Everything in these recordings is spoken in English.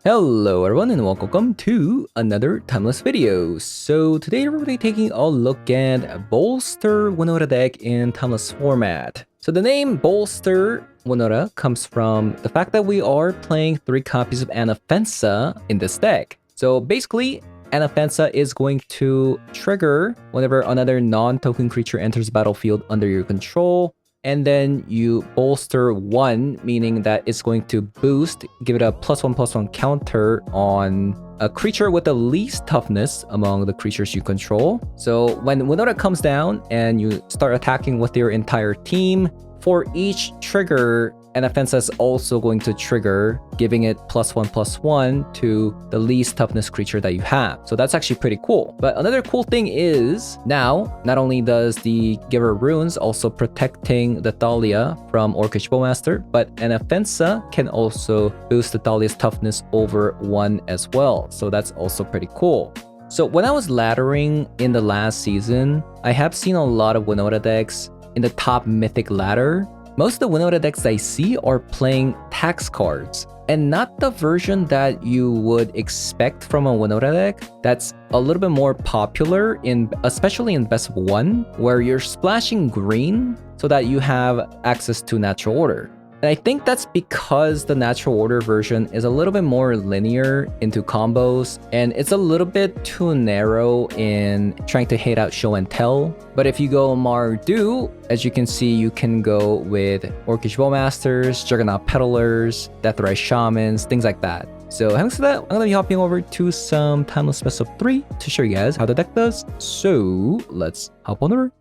Hello everyone and welcome to another timeless video. So today we're really taking a look at Bolster Winota deck in timeless format. So the name Bolster Winota comes from the fact that we are playing 3 copies of Anafenza in this deck. So basically, Anafenza is going to trigger whenever another non-token creature enters the battlefield under your control. And then you bolster 1, meaning that it's going to boost, give it a +1/+1 counter on a creature with the least toughness among the creatures you control. So when Winota comes down and you start attacking with your entire team, for each trigger, Anafenza is also going to trigger, giving it +1/+1 to the least toughness creature that you have. So that's actually pretty cool. But another cool thing is, now, not only does the Giver Runes also protecting the Thalia from Orcish Bowmaster, but Anafenza can also boost the Thalia's toughness over 1 as well. So that's also pretty cool. So when I was laddering in the last season, I have seen a lot of Winota decks in the top mythic ladder. Most of the Winota decks I see are playing tax cards, and not the version that you would expect from a Winota deck that's a little bit more popular, especially in best of 1, where you're splashing green so that you have access to natural order. And I think that's because the natural order version is a little bit more linear into combos, and it's a little bit too narrow in trying to hit out show and tell. But if you go Mardu, as you can see, you can go with Orcish Bowmasters, Juggernaut Peddlers, Deathrise Shamans, things like that. So having said that, I'm going to be hopping over to some Timeless Best of 3 to show you guys how the deck does. So let's hop on over.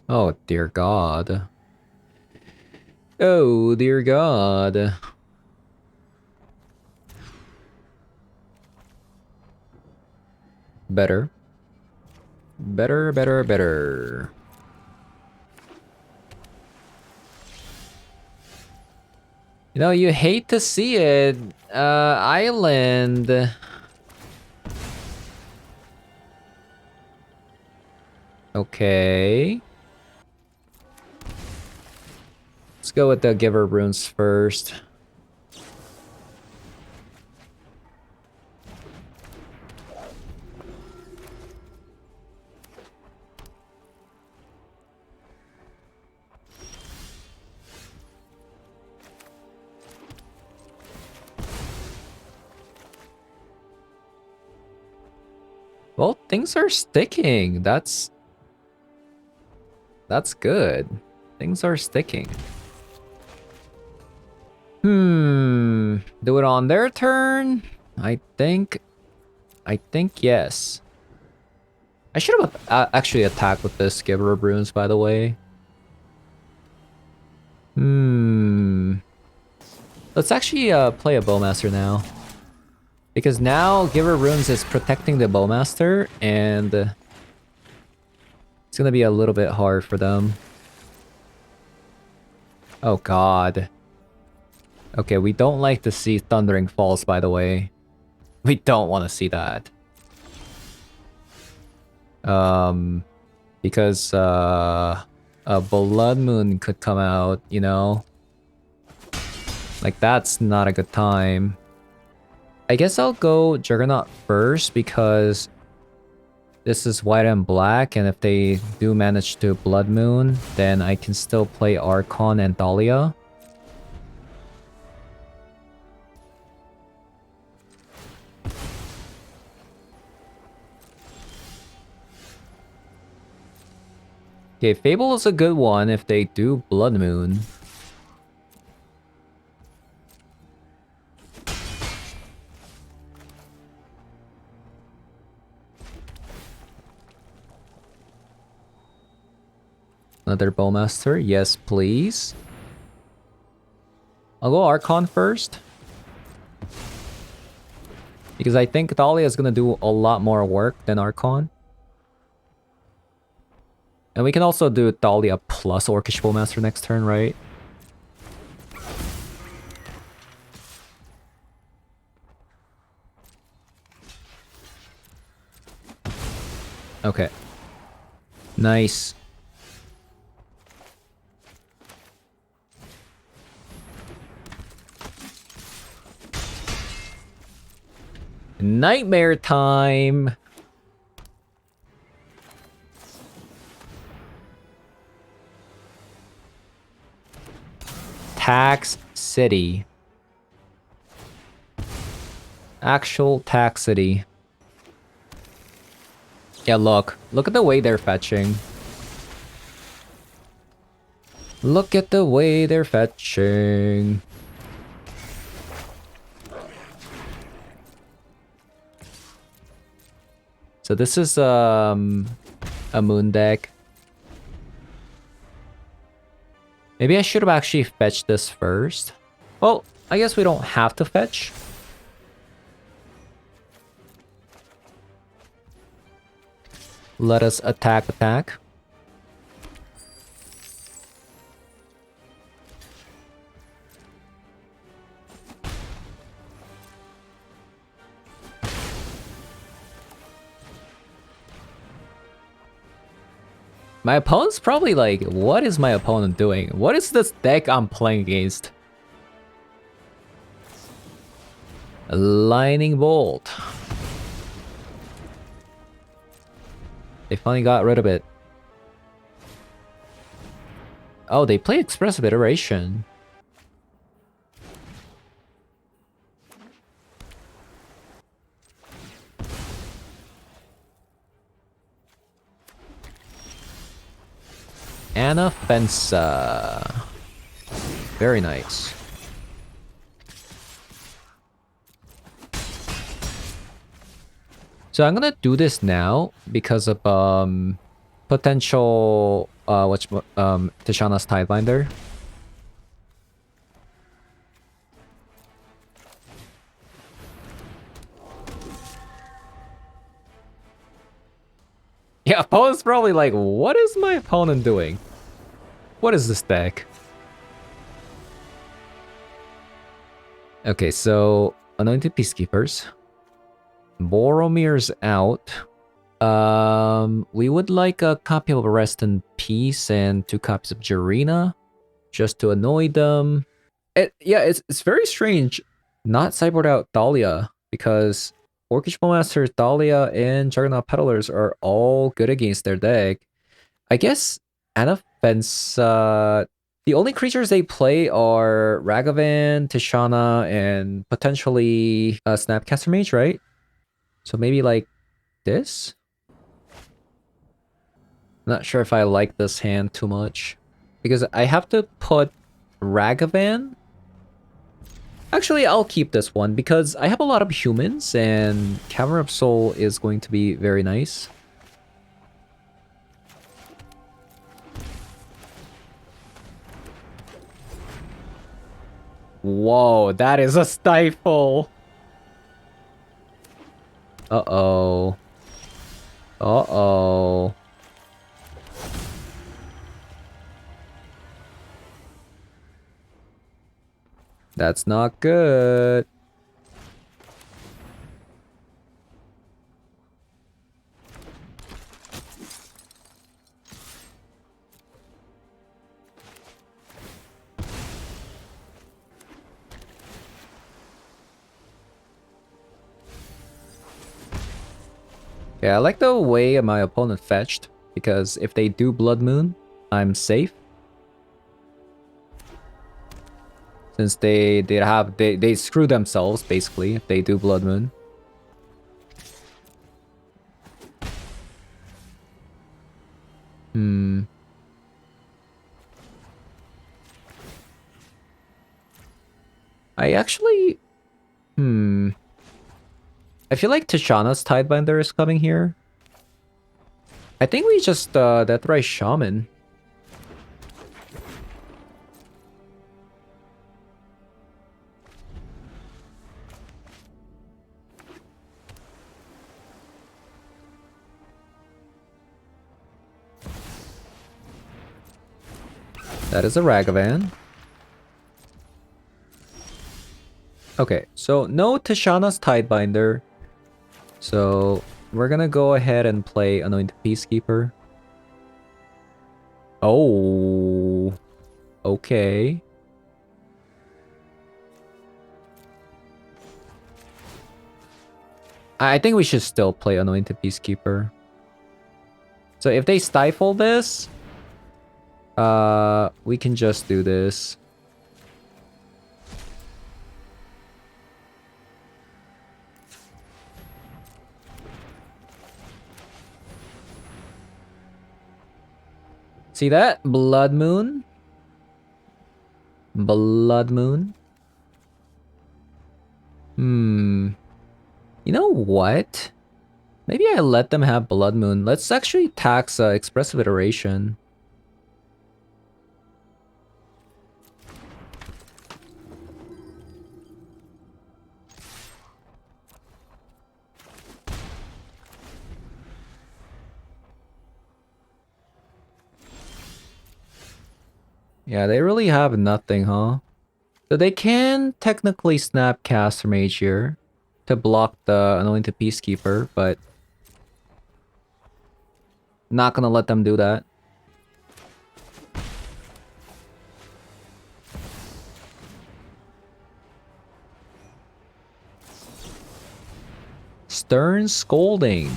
Oh dear God. Oh dear God. Better. Better, better, better. You know, you hate to see it. Island. Okay. Let's go with the Giver Runes first. Well, things are sticking. That's good. Things are sticking. Do it on their turn? I think yes. I should have actually attacked with this Giver of Runes, by the way. Let's actually play a Bowmaster now. Because now Giver of Runes is protecting the Bowmaster, and it's gonna be a little bit hard for them. Oh God. Okay, we don't like to see Thundering Falls, by the way. We don't want to see that. Because a Blood Moon could come out, you know? Like, that's not a good time. I guess I'll go Juggernaut first, because this is white and black, and if they do manage to Blood Moon, then I can still play Archon and Thalia. Okay, Fable is a good one if they do Blood Moon. Another Bowmaster, yes please. I'll go Archon first, because I think Thalia is gonna do a lot more work than Archon. And we can also do Thalia plus Orcish Bowmaster next turn, right? Okay. Nice. Nightmare time! Tax City. Actual Tax City. Yeah, look at the way they're fetching. Look at the way they're fetching. So this is a moon deck. Maybe I should have actually fetched this first. Well, I guess we don't have to fetch. Let us attack. My opponent's probably like, what is my opponent doing? What is this deck I'm playing against? A Lightning Bolt. They finally got rid of it. Oh, they play Expressive Iteration. Anafenza. Very nice. So I'm gonna do this now because of potential Tishana's Tidebinder. Yeah, opponent's probably like, what is my opponent doing? What is this deck? Okay, so Anointed Peacekeepers. Boromir's out. We would like a copy of Rest in Peace and 2 copies of Jarina, just to annoy them. Yeah, it's very strange not cyborged out Dahlia, because Orcish Bowmasters, Dahlia, and Juggernaut Peddlers are all good against their deck. I guess Anafenza, the only creatures they play are Ragavan, Tishana, and potentially Snapcaster Mage, right? So maybe like this? Not sure if I like this hand too much. Because I have to put Ragavan. Actually, I'll keep this one because I have a lot of humans and Cavern of Soul is going to be very nice. Whoa, that is a stifle. Uh-oh. Uh-oh. That's not good. Yeah, I like the way my opponent fetched, because if they do Blood Moon, I'm safe. Since they screw themselves basically if they do Blood Moon. I actually I feel like Tishana's Tidebinder is coming here. I think we just Deathrise Shaman. That is a Ragavan. Okay, so no Tishana's Tidebinder. So we're gonna go ahead and play Anointed Peacekeeper. Oh, okay. I think we should still play Anointed Peacekeeper. So if they stifle this, we can just do this. See that? Blood Moon. Blood Moon. You know what? Maybe I let them have Blood Moon. Let's actually tax Expressive Iteration. Yeah, they really have nothing, huh? So they can technically snap Caster Mage here to block the Anointed Peacekeeper, but not gonna let them do that. Stern Scolding.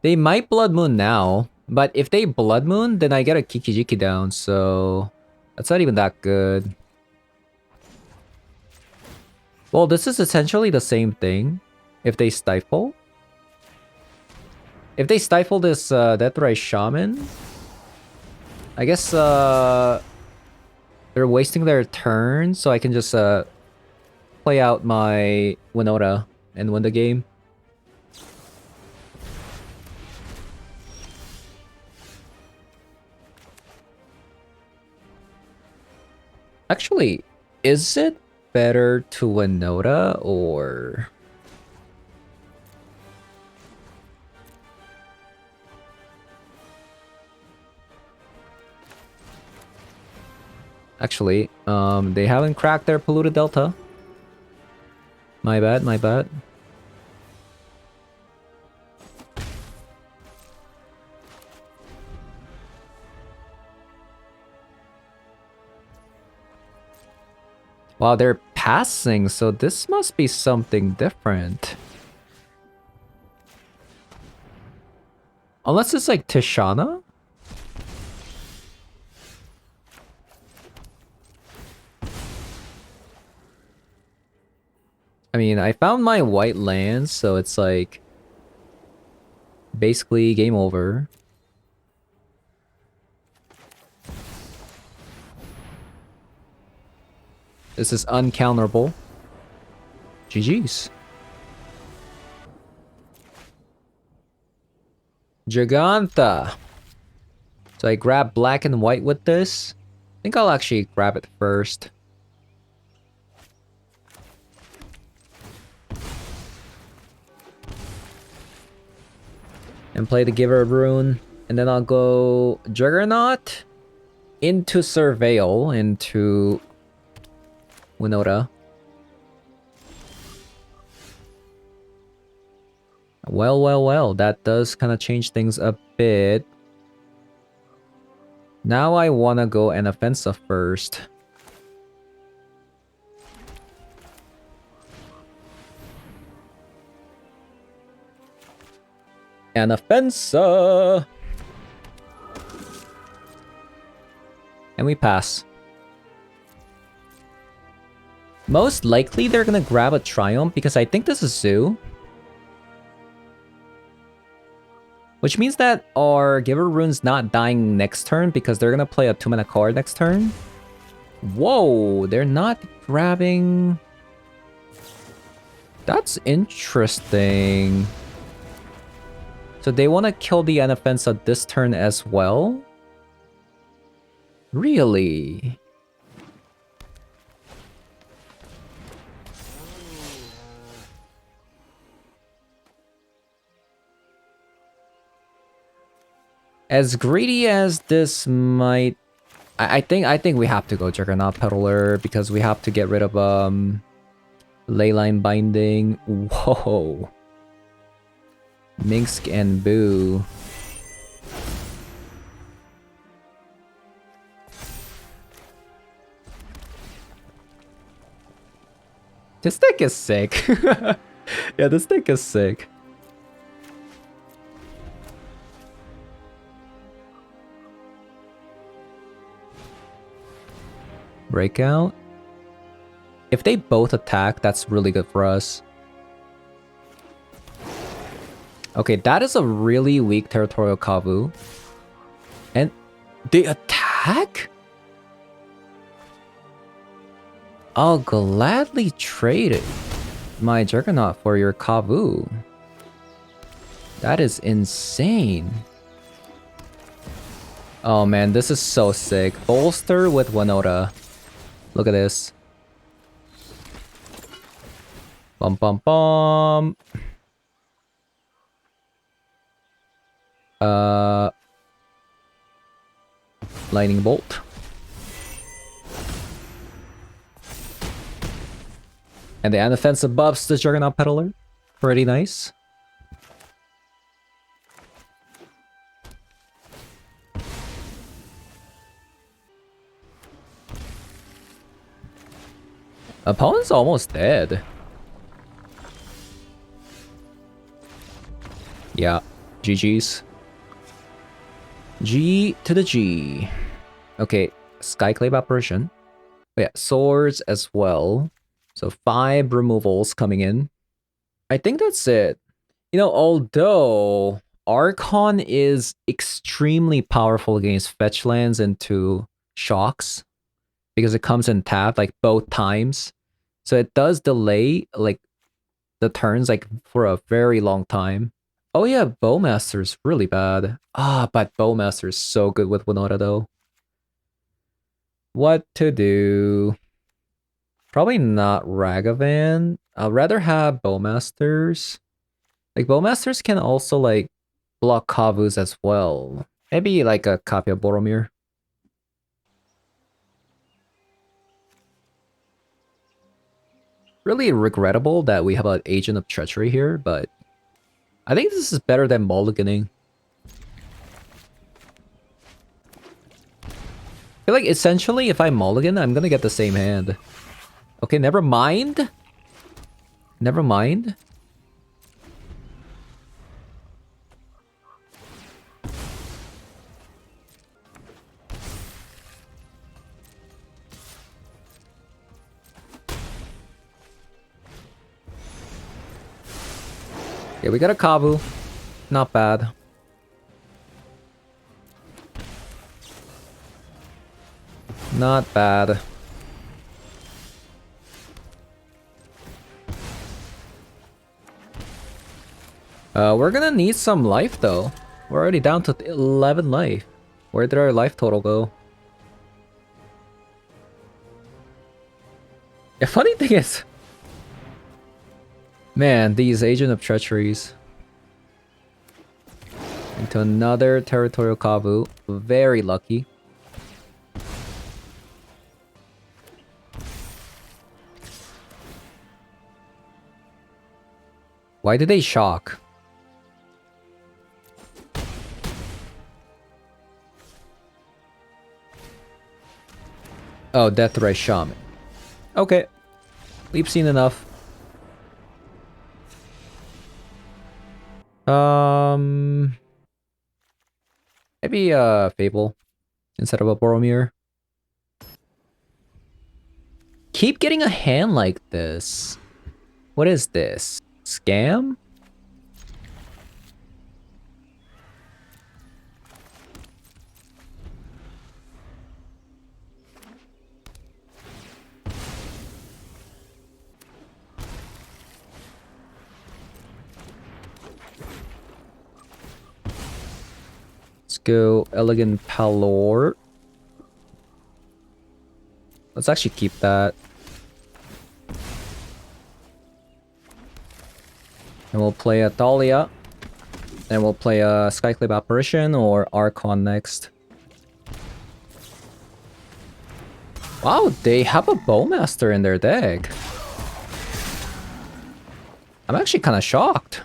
They might Blood Moon now, but if they Blood Moon, then I get a Kikijiki down, so that's not even that good. Well, this is essentially the same thing if they stifle. If they stifle this Deathrise Shaman, I guess they're wasting their turn, so I can just play out my Winota and win the game. Actually, is it better to Winota or... Actually, they haven't cracked their Polluted Delta. My bad, my bad. Wow, they're passing, so this must be something different. Unless it's like Tishana? I mean, I found my white lands, so it's like basically game over. This is uncounterable. GG's. Giganta. So I grab black and white with this. I think I'll actually grab it first. And play the Giver Rune. And then I'll go Juggernaut into Surveil, into Winota. Well, well, well. That does kind of change things a bit. Now I want to go Anafenza first. Anafenza! And we pass. Most likely they're gonna grab a Triumph because I think this is Zoo. Which means that our Giver Rune's not dying next turn because they're gonna play a 2-mana card next turn. Whoa, they're not grabbing... That's interesting. So they want to kill the Anafenza this turn as well? Really? As greedy as this might... I think we have to go Juggernaut Peddler because we have to get rid of Leyline Binding. Whoa. Minsk and Boo. This deck is sick. Yeah, this deck is sick. Breakout. If they both attack, that's really good for us. Okay, that is a really weak Territorial Kavu. And they attack? I'll gladly trade it. My Juggernaut for your Kavu. That is insane. Oh man, this is so sick. Bolster with Winota. Look at this. Bum bum bum. Lightning Bolt. And the Anafenza buffs the Juggernaut Peddler. Pretty nice. Opponent's almost dead. Yeah, GG's. G to the G. Okay, Skyclave Apparition. Oh yeah, swords as well. So 5 removals coming in. I think that's it. You know, although Archon is extremely powerful against fetch lands into shocks because it comes in tapped like both times. So it does delay like the turns like for a very long time. Oh yeah, Bowmasters really bad. Ah, but Bowmasters so good with Winota though. What to do? Probably not Ragavan. I'd rather have Bowmasters. Like Bowmasters can also like block Kavus as well. Maybe like a copy of Boromir. Really regrettable that we have an Agent of Treachery here, but I think this is better than mulliganing. I feel like essentially if I mulligan, I'm gonna get the same hand. Okay, never mind. Never mind. Yeah, we got a Kavu. Not bad. Not bad. We're gonna need some life though. We're already down to 11 life. Where did our life total go? The funny thing is... Man, these Agent of Treacheries. Into another Territorial Kavu. Very lucky. Why did they shock? Oh, Death Ray Shaman. Okay. We've seen enough. Maybe a Fable instead of a Boromir. Keep getting a hand like this. What is this? Scam? Let's go Elegant Palor. Let's actually keep that. And we'll play a Dahlia. Then we'll play a Skyclave Apparition or Archon next. Wow, they have a Bowmaster in their deck. I'm actually kind of shocked.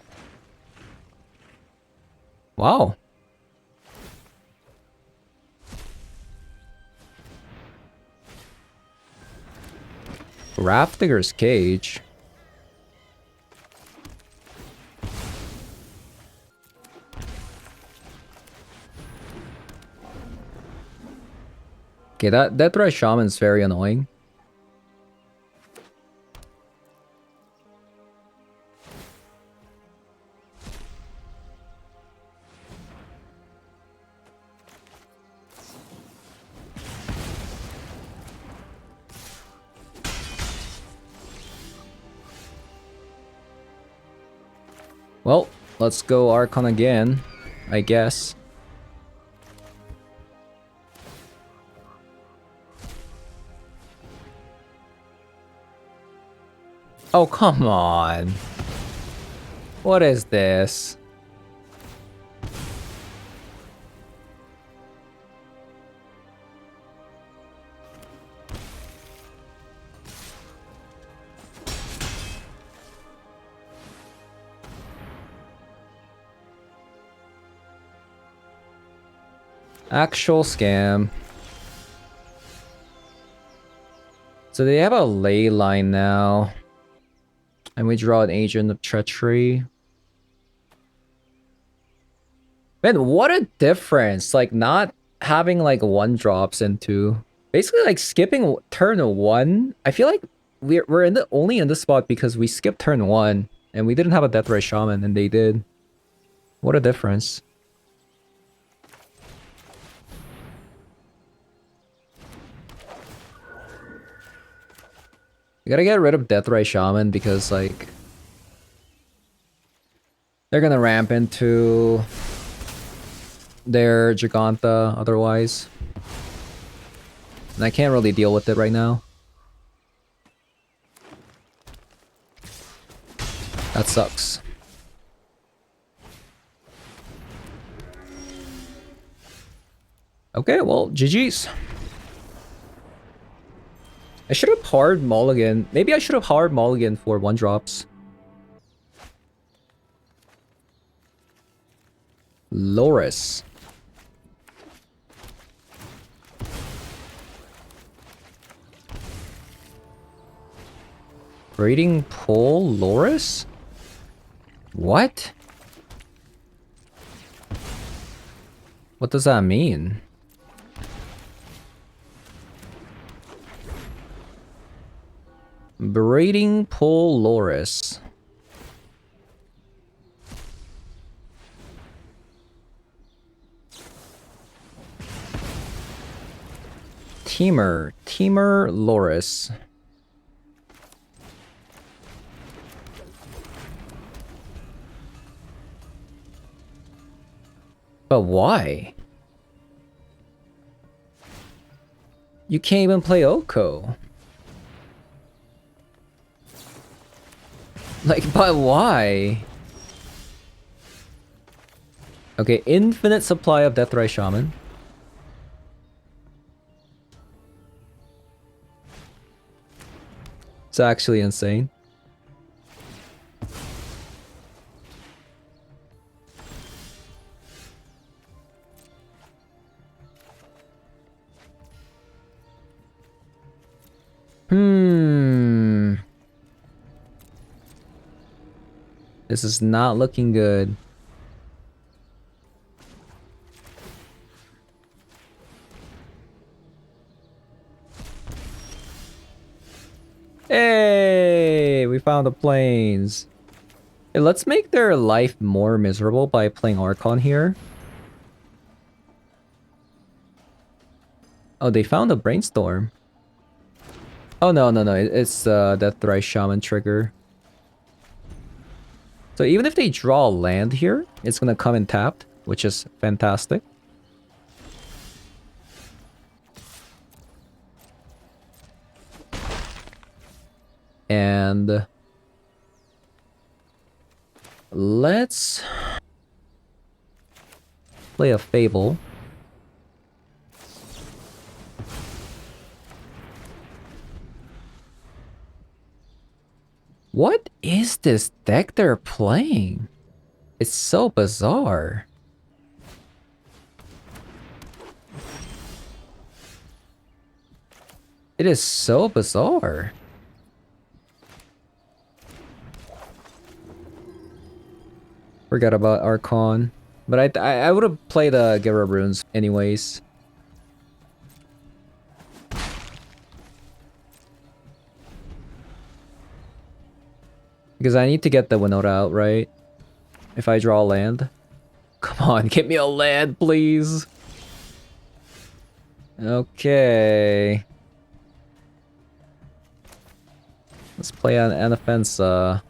Wow. Grafdigger's Cage. Okay, that Deathrise Shaman is very annoying. Well, let's go Archon again, I guess. Oh, come on. What is this? Actual scam. So they have a ley line now. And we draw an Agent of Treachery. Man, what a difference. Like, not having, like, 1-drops into... Basically, like, skipping turn 1. I feel like we're in the only in this spot because we skipped turn 1. And we didn't have a Deathrise Shaman, and they did. What a difference. You gotta get rid of Deathrise Shaman because, like... They're gonna ramp into... their Giganta otherwise. And I can't really deal with it right now. That sucks. Okay, well, GG's. I should have hard mulligan. Maybe I should have hard mulligan for 1-drops. Loris. Breeding Pool Loris? What? What does that mean? Breeding Pool Loris. Teamer Loris. But why? You can't even play Oko. Like, but why? Okay, infinite supply of Deathrise Shaman. It's actually insane. This is not looking good. Hey, we found the plains. Hey, let's make their life more miserable by playing Archon here. Oh, they found a Brainstorm. Oh, no. It's Deathrise Shaman trigger. So even if they draw land here, it's gonna come in tapped, which is fantastic. And let's play a Fable. What is this deck they're playing? It's so bizarre. It is so bizarre. Forgot about Archon. But I would have played Giver Runes anyways. Because I need to get the Winota out, right? If I draw land. Come on, get me a land, please. Okay. Let's play on Anafenza.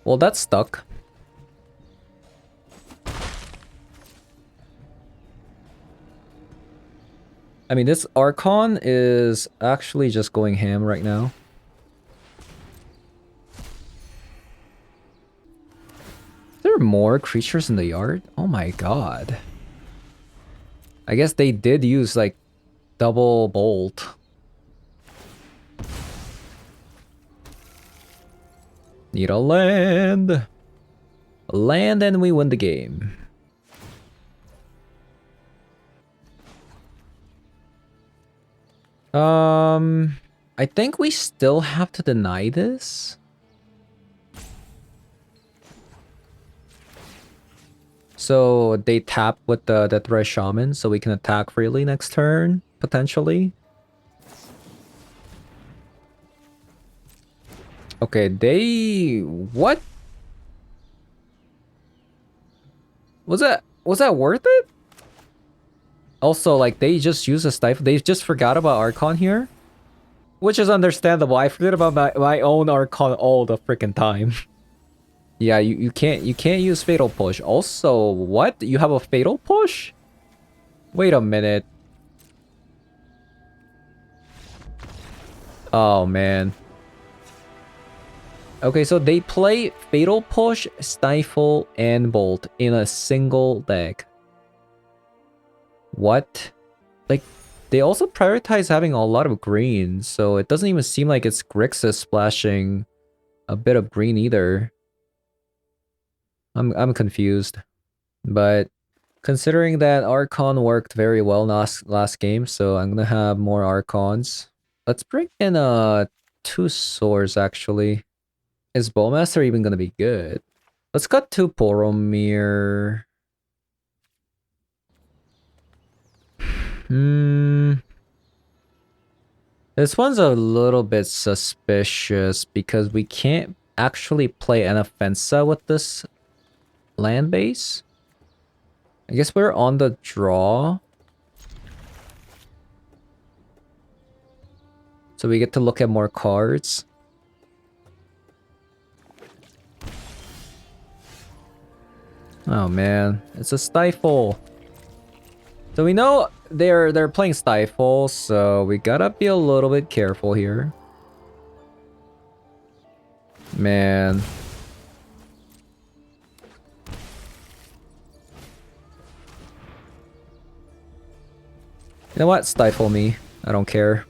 Well, that's stuck. I mean, this Archon is actually just going ham right now. There are more creatures in the yard? Oh my god. I guess they did use, like, double bolt. Need a land. Land and we win the game. I think we still have to deny this. So they tap with the Deathray Shaman, so we can attack freely next turn, potentially. Okay, they... What? Was that worth it? Also, like, they just used a Stifle. They just forgot about Archon here. Which is understandable. I forget about my own Archon all the freaking time. Yeah, you can't use Fatal Push. Also, what? You have a Fatal Push? Wait a minute. Oh man. Okay, so they play Fatal Push, Stifle, and Bolt in a single deck. What? Like, they also prioritize having a lot of green, so it doesn't even seem like it's Grixis splashing a bit of green either. I'm confused. But considering that Archon worked very well last game, so I'm gonna have more Archons. Let's bring in 2 swords actually. Is Bowmaster even gonna be good? Let's cut to Boromir. This one's a little bit suspicious because we can't actually play Anafenza with this land base. I guess we're on the draw. So we get to look at more cards. Oh man, it's a Stifle. So we know they're playing Stifle, so we gotta be a little bit careful here. Man. You know what? Stifle me. I don't care.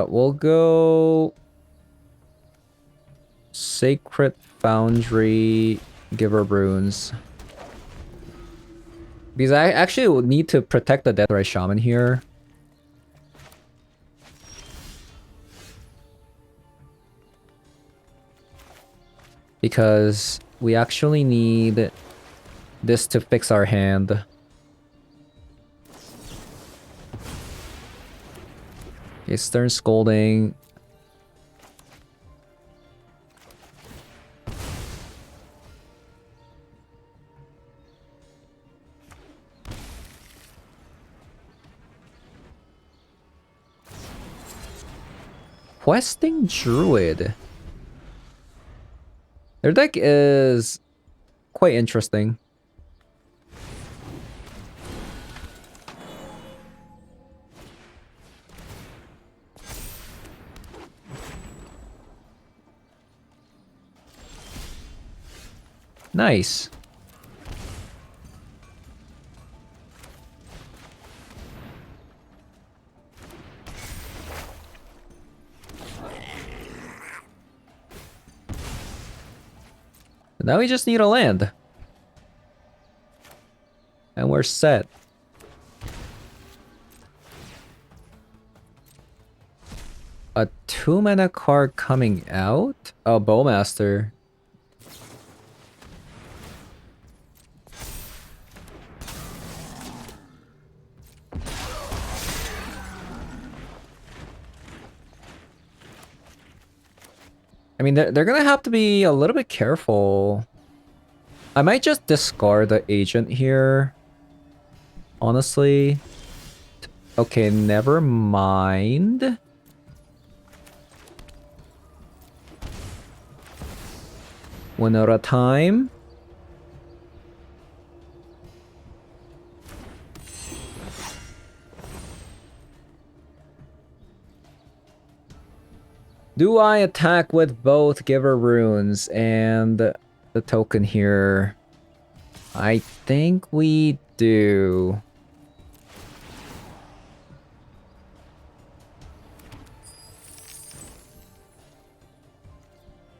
We'll go Sacred Foundry, Giver Runes. Because I actually would need to protect the Deathray Shaman here. Because we actually need this to fix our hand. Okay, Stern Scolding. Questing Druid. Their deck is quite interesting. Nice. Now we just need a land. And we're set. A 2-mana card coming out? Oh, Bowmaster. I mean, they're gonna have to be a little bit careful. I might just discard the agent here. Honestly. Okay, never mind. Winota time. Do I attack with both Giver Runes and the token here? I think we do.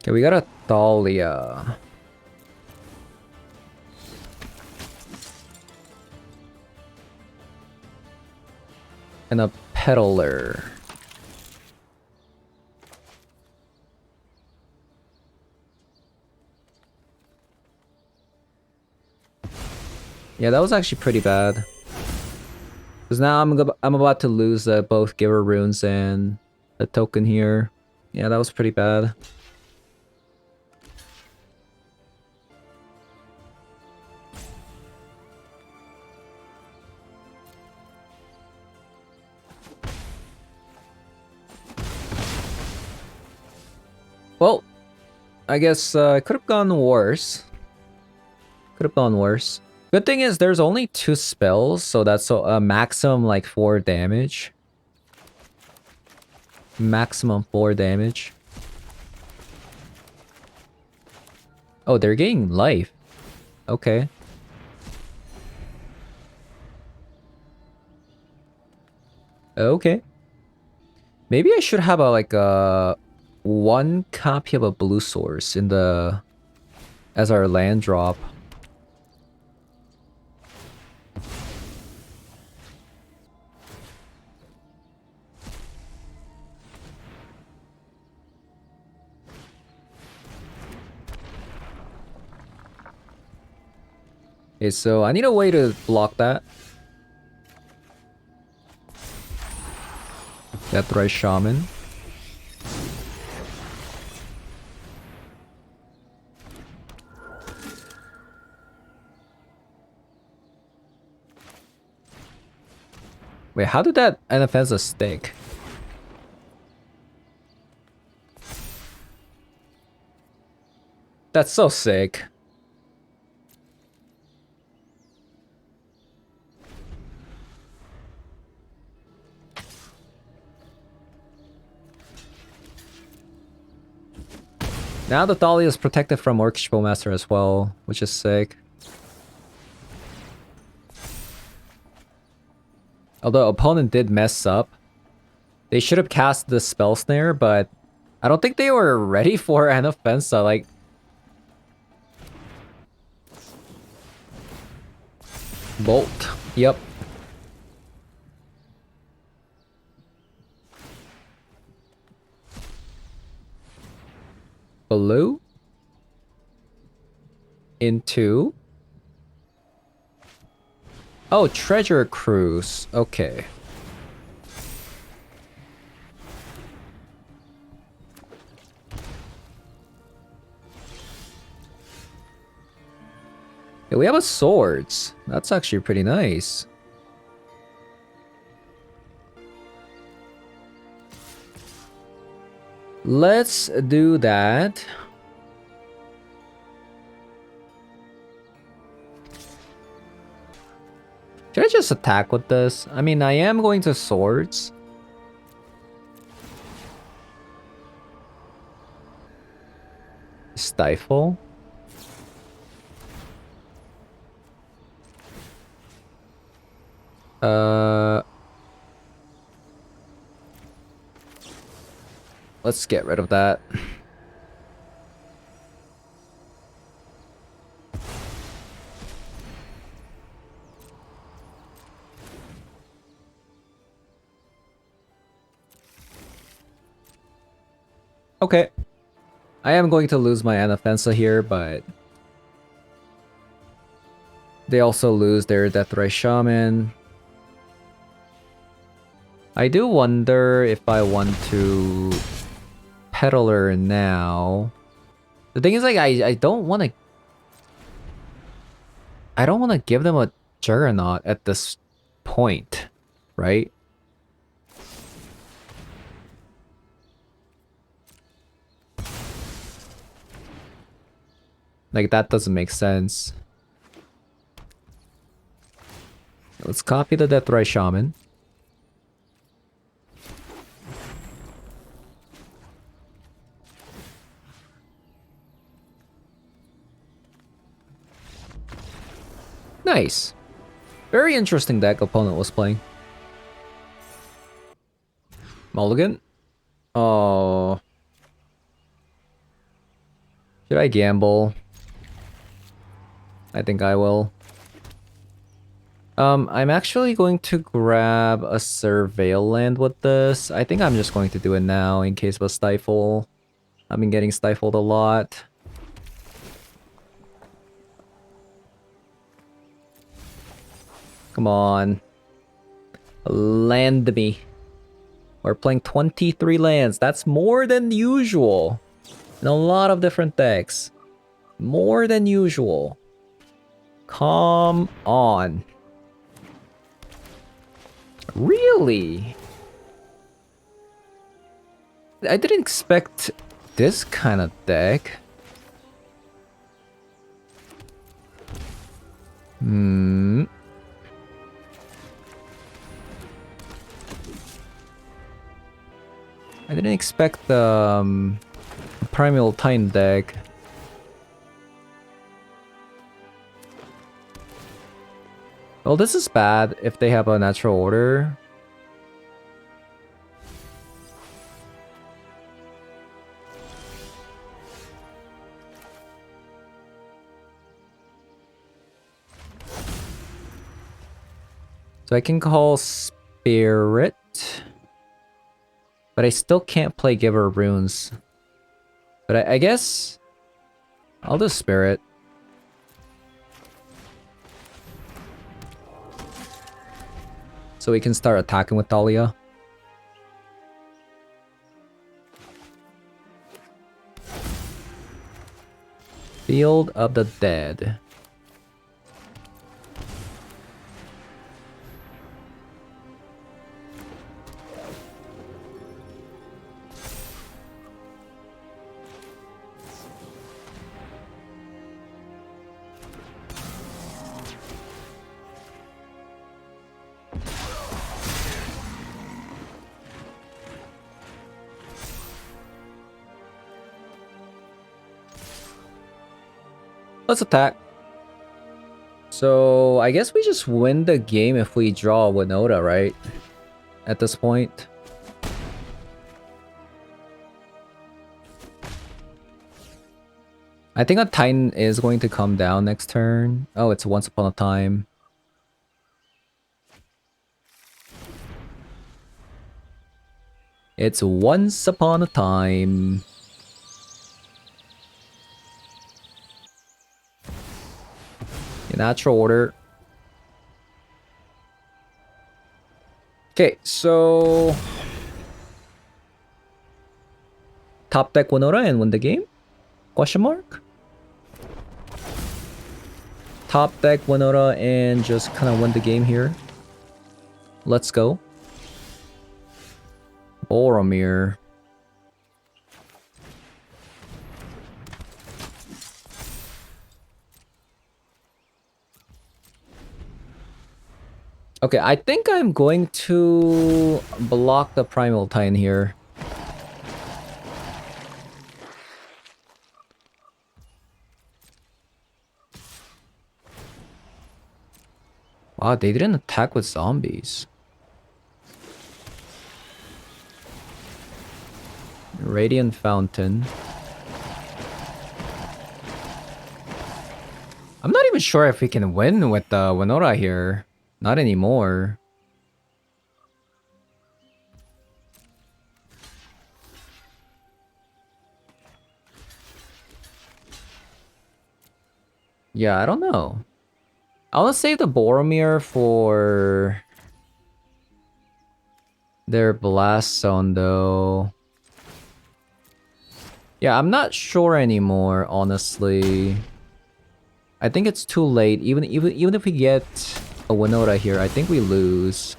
Okay, we got a Thalia. And a Peddler. Yeah, that was actually pretty bad. Because now I'm about to lose both Giver Runes and the token here. Yeah, that was pretty bad. Well, I guess it could have gone worse. Could have gone worse. Good thing is there's only 2 spells, so that's a maximum like 4 damage. Maximum 4 damage. Oh, they're getting life. Okay. Okay. Maybe I should have a 1 copy of a blue source in the as our land drop. Okay, so I need a way to block that. Deathrise Shaman. Wait, how did that Anafenza stick? That's so sick. Now the Thalia is protected from Orcish Bowmaster as well, which is sick. Although opponent did mess up. They should have cast the Spell Snare, but I don't think they were ready for Anafenza. Like, Bolt. Yep. Blue. Into. Oh, Treasure Cruise. Okay. Yeah, we have a swords. That's actually pretty nice. Let's do that. Should I just attack with this? I mean, I am going to swords. Stifle. Let's get rid of that. Okay. I am going to lose my Anafenza here, but they also lose their Deathray Shaman. I do wonder if I want to Peddler now. The thing is, like, I don't want to... I don't want to give them a Juggernaut at this point, right? Like, that doesn't make sense. Let's copy the Deathray Shaman. Nice. Very interesting deck opponent was playing. Mulligan? Oh. Should I gamble? I think I will. I'm actually going to grab a Surveil land with this. I think I'm just going to do it now in case of a Stifle. I've been getting stifled a lot. Come on. Land me. We're playing 23 lands. That's more than usual. In a lot of different decks. More than usual. Come on. Really? I didn't expect this kind of deck. I didn't expect the Primal Titan deck. Well, this is bad if they have a natural order. So I can call Spirit. But I still can't play Giver Runes. But I guess I'll do Spirit. So we can start attacking with Dahlia. Field of the Dead. Let's attack. So I guess we just win the game if we draw Winota, right? At this point. I think a Titan is going to come down next turn. Oh, it's Once Upon a Time. It's Once Upon a Time. In natural order. Okay, so top deck Winota and win the game? Question mark? Top deck Winota and just kind of win the game here. Let's go. Boromir. Okay, I think I'm going to block the Primal Titan here. Wow, they didn't attack with zombies. Radiant Fountain. I'm not even sure if we can win with the Winota here. Not anymore. Yeah, I don't know. I want to save the Boromir for their Blast Zone, though. Yeah, I'm not sure anymore, honestly. I think it's too late. Even if we get a Winota here, I think we lose.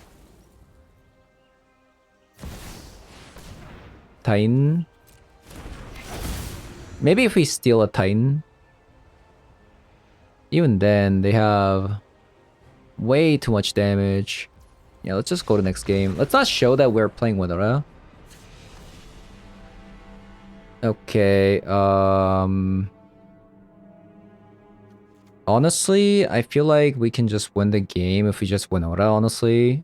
Titan. Maybe if we steal a Titan. Even then, they have way too much damage. Yeah, let's just go to the next game. Let's not show that we're playing Winota. Okay, honestly, I feel like we can just win the game if we just Winota, honestly.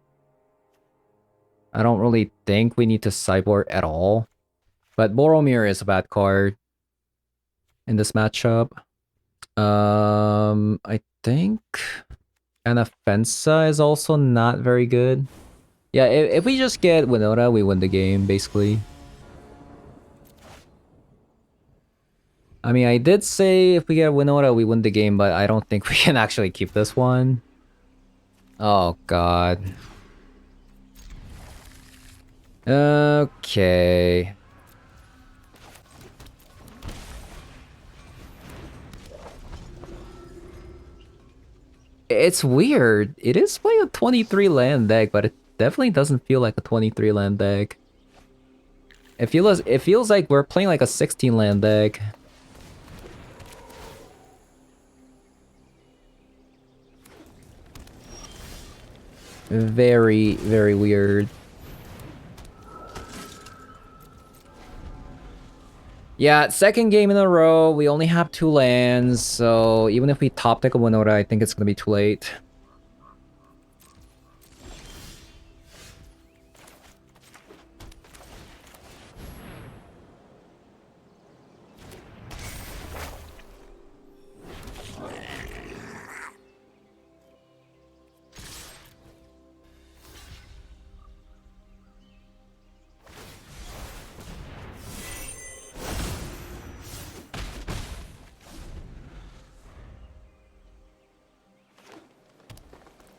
I don't really think we need to sideboard at all. But Boromir is a bad card in this matchup. I think Anafenza is also not very good. Yeah, if we just get Winota, we win the game, basically. I mean, I did say if we get Winota, we win the game, but I don't think we can actually keep this one. Oh, God. Okay. It's weird. It is playing a 23 land deck, but it definitely doesn't feel like a 23 land deck. It feels like we're playing like a 16 land deck. Very, very weird. Yeah, second game in a row. We only have 2 lands, so even if we top deck a Winota, I think it's gonna be too late.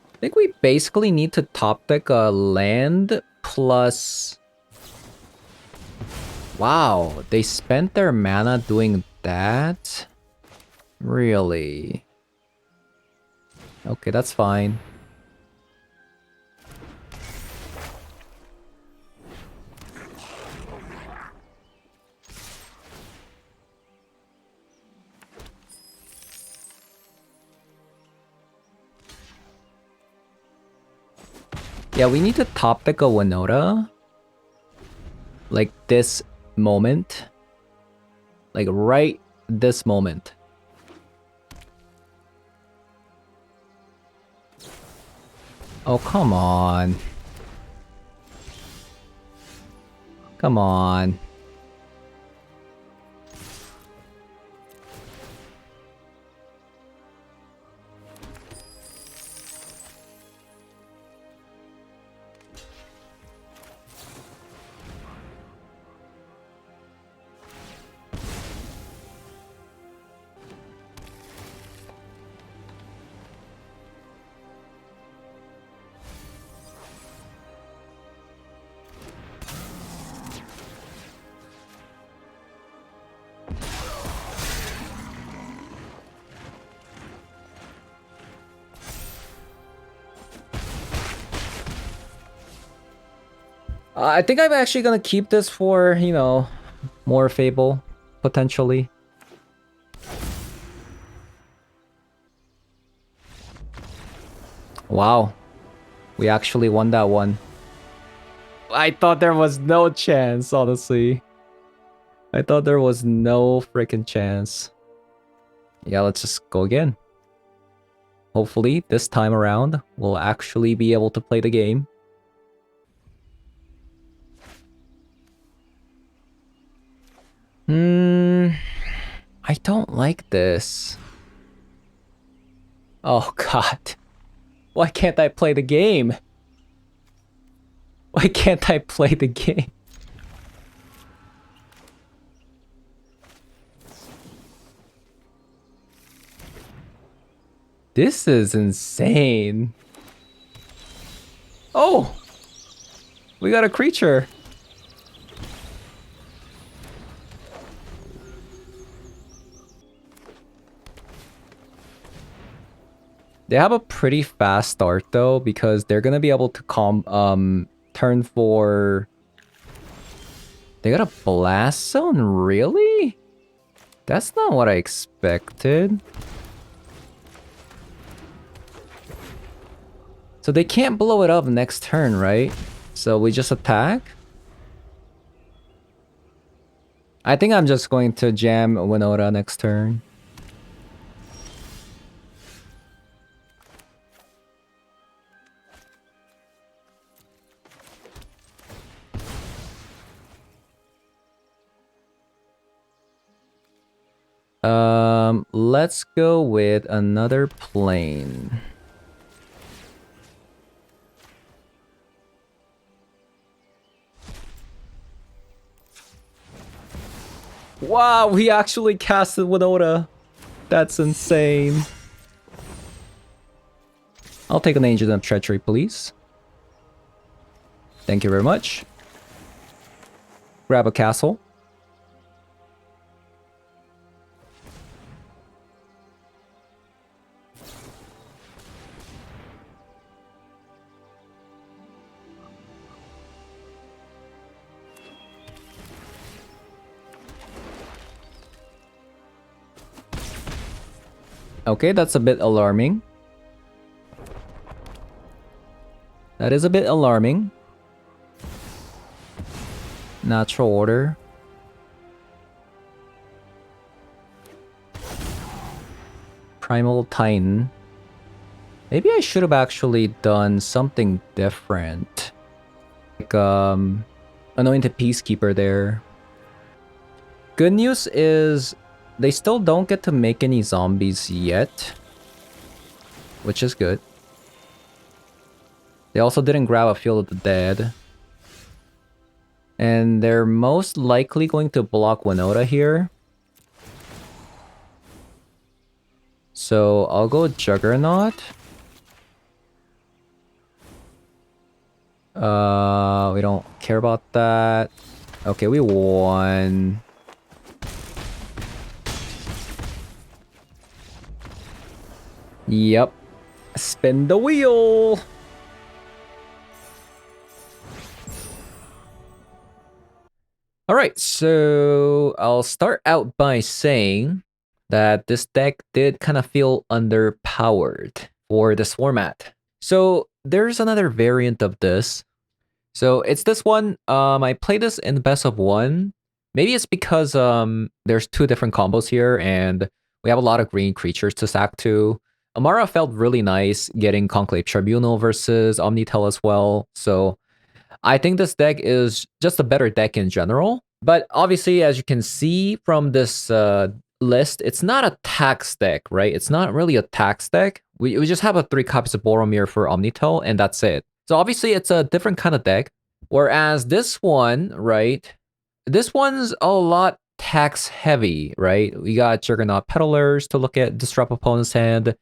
I think we basically need to top deck a land plus... Wow, they spent their mana doing that? Really? Okay, that's fine. Yeah, we need to top deck a Winota. Like this moment. Like right this moment. Oh, come on. Come on. I think I'm actually gonna keep this for, you know, more Fable, potentially. Wow. We actually won that one. I thought there was no chance, honestly. I thought there was no freaking chance. Yeah, let's just go again. Hopefully, this time around, we'll actually be able to play the game. I don't like this. Oh god. Why can't I play the game? Why can't I play the game? This is insane. Oh! We got a creature. They have a pretty fast start though, because they're gonna be able to turn for... They got a blast zone? Really? That's not what I expected. So they can't blow it up next turn, right? So we just attack? I think I'm just going to jam Winota next turn. Let's go with another plane. Wow, we actually casted Winota. That's insane. I'll take an Agent of Treachery, please. Thank you very much. Grab a castle. Okay, that's a bit alarming. That is a bit alarming. Natural order. Primal Titan. Maybe I should have actually done something different. Like, Anointed Peacekeeper there. Good news is they still don't get to make any zombies yet, which is good. They also didn't grab a Field of the Dead. And they're most likely going to block Winota here. So I'll go Juggernaut. We don't care about that. Okay, we won. Yep. Spin the wheel! Alright, so I'll start out by saying that this deck did kind of feel underpowered for this format. So there's another variant of this. So it's this one. I played this in best of one. Maybe it's because there's two different combos here and we have a lot of green creatures to sack to. Amara felt really nice getting Conclave Tribunal versus Omnitel as well. So I think this deck is just a better deck in general. But obviously, as you can see from this list, it's not a tax deck, right? It's not really a tax deck. We just have 3 copies of Boromir for Omnitel, and that's it. So obviously, it's a different kind of deck. Whereas this one, right? This one's a lot tax heavy, right? We got Juggernaut Peddlers to look at, disrupt opponent's hand,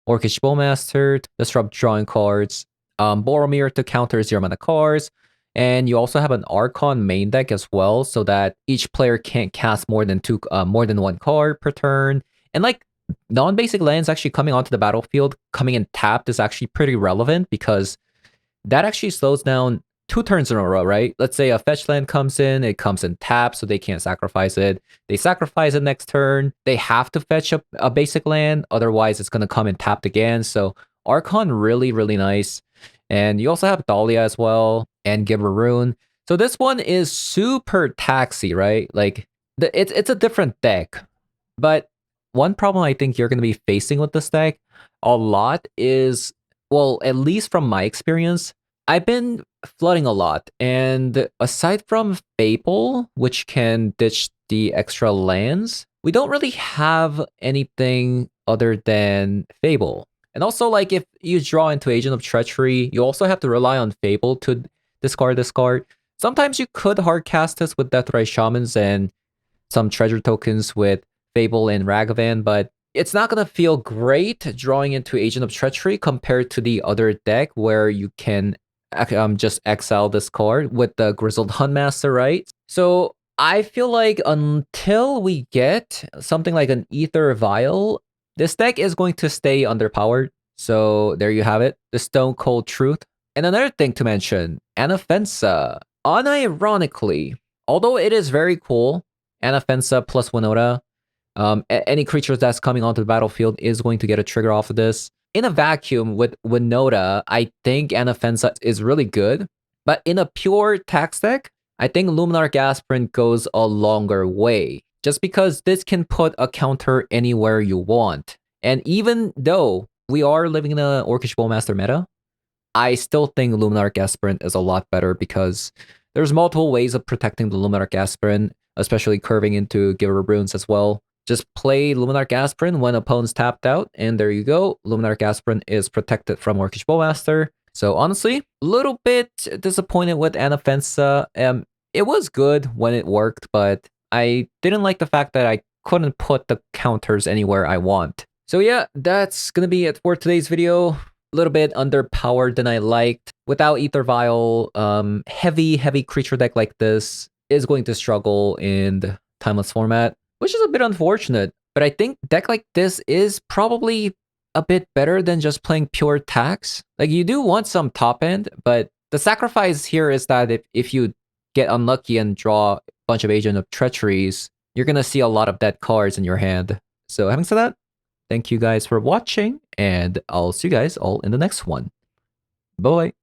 Orcish Bowmaster to disrupt drawing cards, Boromir to counter 0-mana cards, and you also have an Archon main deck as well, so that each player can't cast more than 1 card per turn. And like non-basic lands actually coming onto the battlefield, coming in tapped is actually pretty relevant because that actually slows down 2 turns in a row, right? Let's say a fetch land comes in, it comes in tapped, so they can't sacrifice it. They sacrifice it next turn, they have to fetch a basic land, otherwise it's going to come in tapped again. So Archon really, really nice. And you also have Dahlia as well, and Giverune. So this one is super taxy, right? Like, it's a different deck. But one problem I think you're going to be facing with this deck a lot is, well, at least from my experience, I've been flooding a lot. And aside from Fable, which can ditch the extra lands, we don't really have anything other than Fable. And also, like, if you draw into Agent of Treachery, you also have to rely on Fable to discard this card. Sometimes you could hardcast this with Deathrise Shamans and some treasure tokens with Fable and Ragavan, but it's not gonna feel great drawing into Agent of Treachery compared to the other deck where you can just exile this card with the Grizzled Huntmaster, right? So I feel like until we get something like an Ether Vial, this deck is going to stay underpowered. So there you have it, the Stone Cold Truth. And another thing to mention, Anafenza. Unironically, although it is very cool, Anafenza plus Winota, any creature that's coming onto the battlefield is going to get a trigger off of this. In a vacuum with Winota, I think Anafenza is really good. But in a pure tax deck, I think Luminarch Aspirant goes a longer way. Just because this can put a counter anywhere you want. And even though we are living in an Orcish Bowmaster meta, I still think Luminarch Aspirant is a lot better because there's multiple ways of protecting the Luminarch Aspirant, especially curving into Giver of Runes as well. Just play Luminarch Aspirant when opponent's tapped out, and there you go. Luminarch Aspirant is protected from Orcish Bowmaster. So honestly, a little bit disappointed with Anafenza. It was good when it worked, but I didn't like the fact that I couldn't put the counters anywhere I want. So yeah, that's gonna be it for today's video. A little bit underpowered than I liked. Without Ether Vial, heavy creature deck like this is going to struggle in the Timeless format, which is a bit unfortunate. But I think deck like this is probably a bit better than just playing pure tax. Like, you do want some top end, but the sacrifice here is that if you get unlucky and draw a bunch of Agent of Treacheries, you're gonna see a lot of dead cards in your hand. So having said that, thank you guys for watching, and I'll see you guys all in the next one. Bye.